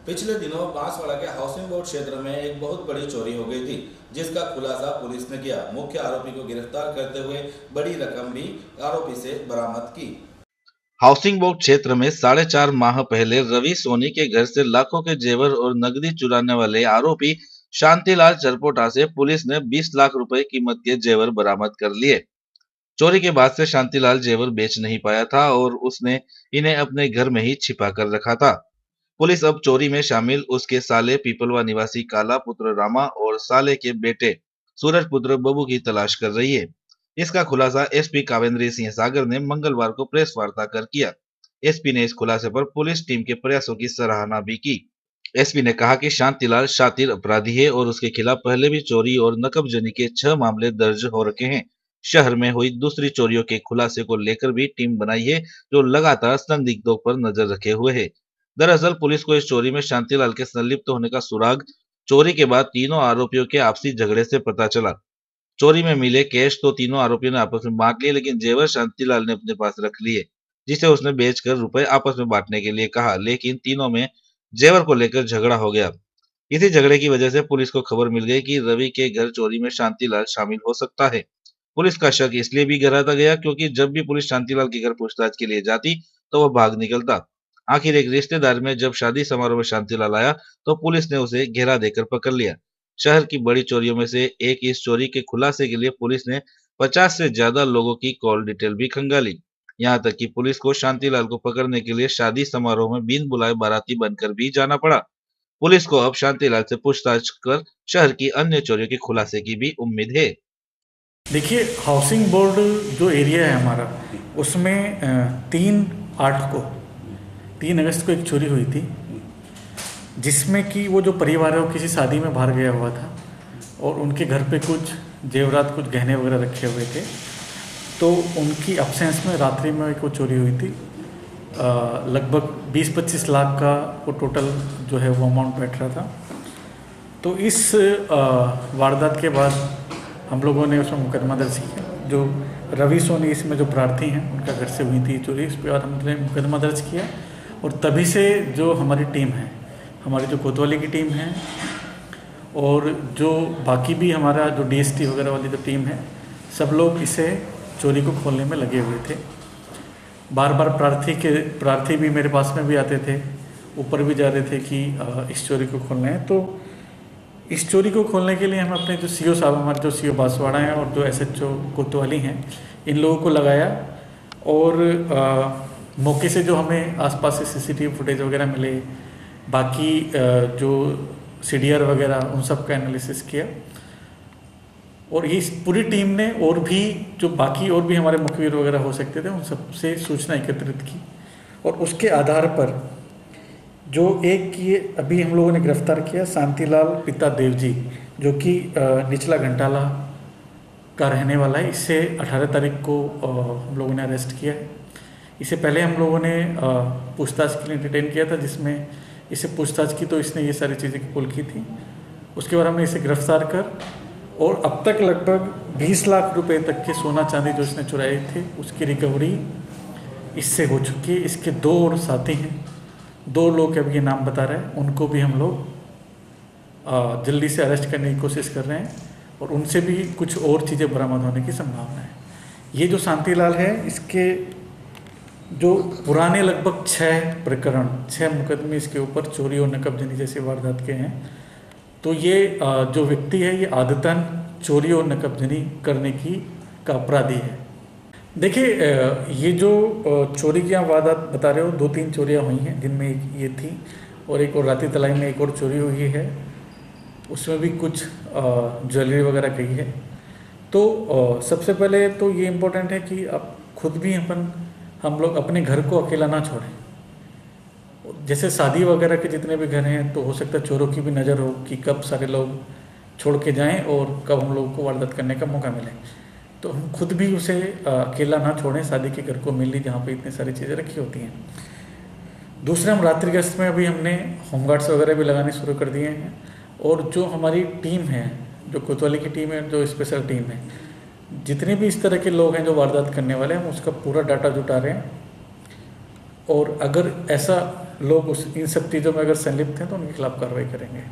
पिछले दिनों बांसवाड़ा के हाउसिंग बोर्ड क्षेत्र में एक बहुत बड़ी चोरी हो गई थी, जिसका खुलासा पुलिस ने किया। मुख्य आरोपी को गिरफ्तार करते हुए बड़ी रकम भी आरोपी से बरामद की। हाउसिंग बोर्ड क्षेत्र में 4.5 माह पहले रवि सोनी के घर से लाखों के जेवर और नकदी चुराने वाले आरोपी शांतिलाल चरपोटा से पुलिस ने 20 लाख रुपए कीमत के जेवर बरामद कर लिए। चोरी के बाद से शांतिलाल जेवर बेच नहीं पाया था और उसने इन्हें अपने घर में ही छिपा कर रखा था। पुलिस अब चोरी में शामिल उसके साले पीपलवा निवासी काला पुत्र रामा और साले के बेटे सूरज पुत्र बबू की तलाश कर रही है। इसका खुलासा एसपी कावेंद्र सिंह सागर ने मंगलवार को प्रेस वार्ता कर किया। एसपी ने इस खुलासे पर पुलिस टीम के प्रयासों की सराहना भी की। एसपी ने कहा कि शांतिलाल शातिर अपराधी है और उसके खिलाफ पहले भी चोरी और नकबजनी के 6 मामले दर्ज हो रखे हैं। शहर में हुई दूसरी चोरियों के खुलासे को लेकर भी टीम बनाई है, जो लगातार संदिग्धों पर नजर रखे हुए है। दरअसल पुलिस को इस चोरी में शांतिलाल के संलिप्त होने का सुराग चोरी के बाद तीनों आरोपियों के आपसी झगड़े से पता चला। चोरी में मिले कैश तो तीनों आरोपियों ने आपस में बांट लिए, लेकिन जेवर शांतिलाल ने अपने पास रख लिए, जिसे उसने बेचकर रुपए आपस में बांटने के लिए कहा। लेकिन तीनों में जेवर को लेकर झगड़ा हो गया। इसी झगड़े की वजह से पुलिस को खबर मिल गई कि रवि के घर चोरी में शांतिलाल शामिल हो सकता है। पुलिस का शक इसलिए भी गहराता गया क्योंकि जब भी पुलिस शांतिलाल के घर पूछताछ के लिए जाती तो वह भाग निकलता। आखिर एक रिश्तेदार में जब शादी समारोह में शांतिलाल आया तो पुलिस ने उसे घेरा देकर पकड़ लिया। शहर की बड़ी चोरियों में से एक इस चोरी के खुलासे के लिए पुलिस ने 50 से ज्यादा लोगों की कॉल डिटेल भी खंगाली। यहाँ तक कि पुलिस को शांतिलाल को पकड़ने के लिए शादी समारोह में बिन बुलाए बाराती बनकर भी जाना पड़ा। पुलिस को अब शांतिलाल से पूछताछ कर शहर की अन्य चोरियों के खुलासे की भी उम्मीद है। देखिए, हाउसिंग बोर्ड जो एरिया है हमारा, उसमें 3 अगस्त को एक चोरी हुई थी, जिसमें कि वो जो परिवार है वो किसी शादी में बाहर गया हुआ था और उनके घर पे कुछ जेवरात, कुछ गहने वगैरह रखे हुए थे। तो उनकी अब्सेंस में रात्रि में एक वो चोरी हुई थी। लगभग 20-25 लाख का वो टोटल जो है वो अमाउंट बैठ रहा था। तो इस वारदात के बाद हम लोगों ने उसमें मुकदमा दर्ज किया। जो रवि सोनी इसमें जो प्रार्थी हैं, उनका घर से हुई थी चोरी, इस पर हमने मुकदमा दर्ज किया। और तभी से जो हमारी टीम है, हमारी जो कोतवाली की टीम है और जो बाकी भी हमारा जो डीएसटी वगैरह वाली जो टीम है, सब लोग इसे चोरी को खोलने में लगे हुए थे। बार बार प्रार्थी भी मेरे पास में भी आते थे, ऊपर भी जा रहे थे कि इस चोरी को खोलना है। तो इस चोरी को खोलने के लिए हम अपने जो सीओ साहब, हमारे जो सीओ बांसवाड़ा हैं और जो एसएचओ कोतवाली हैं, इन लोगों को लगाया। और मौके से जो हमें आसपास से सीसीटीवी फुटेज वगैरह मिले, बाकी जो सीडीआर वगैरह, उन सब का एनालिसिस किया। और इस पूरी टीम ने और भी जो बाकी और भी हमारे मुखबिर वगैरह हो सकते थे, उन सब से सूचना एकत्रित की। और उसके आधार पर जो एक ये अभी हम लोगों ने गिरफ्तार किया, शांतिलाल पिता देवजी, जो कि निचला घंटाला का रहने वाला है। इससे 18 तारीख को हम लोगों ने अरेस्ट किया है। इससे पहले हम लोगों ने पूछताछ के लिए डिटेन किया था, जिसमें इससे पूछताछ की तो इसने ये सारी चीज़ें कबूल की थी। उसके बाद हमने इसे गिरफ्तार कर और अब तक लगभग 20 लाख रुपए तक के सोना चांदी जो इसने चुराए थे, उसकी रिकवरी इससे हो चुकी है। इसके 2 और साथी हैं, 2 लोग अब ये नाम बता रहे हैं, उनको भी हम लोग जल्दी से अरेस्ट करने की कोशिश कर रहे हैं और उनसे भी कुछ और चीज़ें बरामद होने की संभावना है। ये जो शांतिलाल है, इसके जो पुराने लगभग 6 मुकदमे इसके ऊपर चोरी और नकबजनी जैसे वारदात के हैं। तो ये जो व्यक्ति है, ये आदतन चोरी और नकबजनी करने का अपराधी है। देखिए, ये जो चोरी की आप वारदात बता रहे हो, 2-3 चोरियां हुई हैं, जिनमें एक ये थी और एक और राती तलाई में एक और चोरी हुई है। उसमें भी कुछ ज्वेलरी वगैरह गई है। तो सबसे पहले तो ये इम्पोर्टेंट है कि आप खुद भी हम लोग अपने घर को अकेला ना छोड़ें। जैसे शादी वगैरह के जितने भी घर हैं, तो हो सकता है चोरों की भी नज़र हो कि कब सारे लोग छोड़ के जाएं और कब हम लोगों को वारदात करने का मौका मिले। तो हम खुद भी उसे अकेला ना छोड़ें शादी के घर को, मिली जहाँ पे इतनी सारी चीज़ें रखी होती हैं। दूसरे, हम रात्रि गश्त में अभी हमने होमगार्ड्स वगैरह भी लगाने शुरू कर दिए हैं। और जो हमारी टीम है, जो कोतवाली की टीम है, जो स्पेशल टीम है, जितने भी इस तरह के लोग हैं जो वारदात करने वाले हैं, हम उसका पूरा डाटा जुटा रहे हैं और अगर ऐसा लोग इन सब चीज़ों में अगर संलिप्त हैं तो उनके खिलाफ कार्रवाई करेंगे।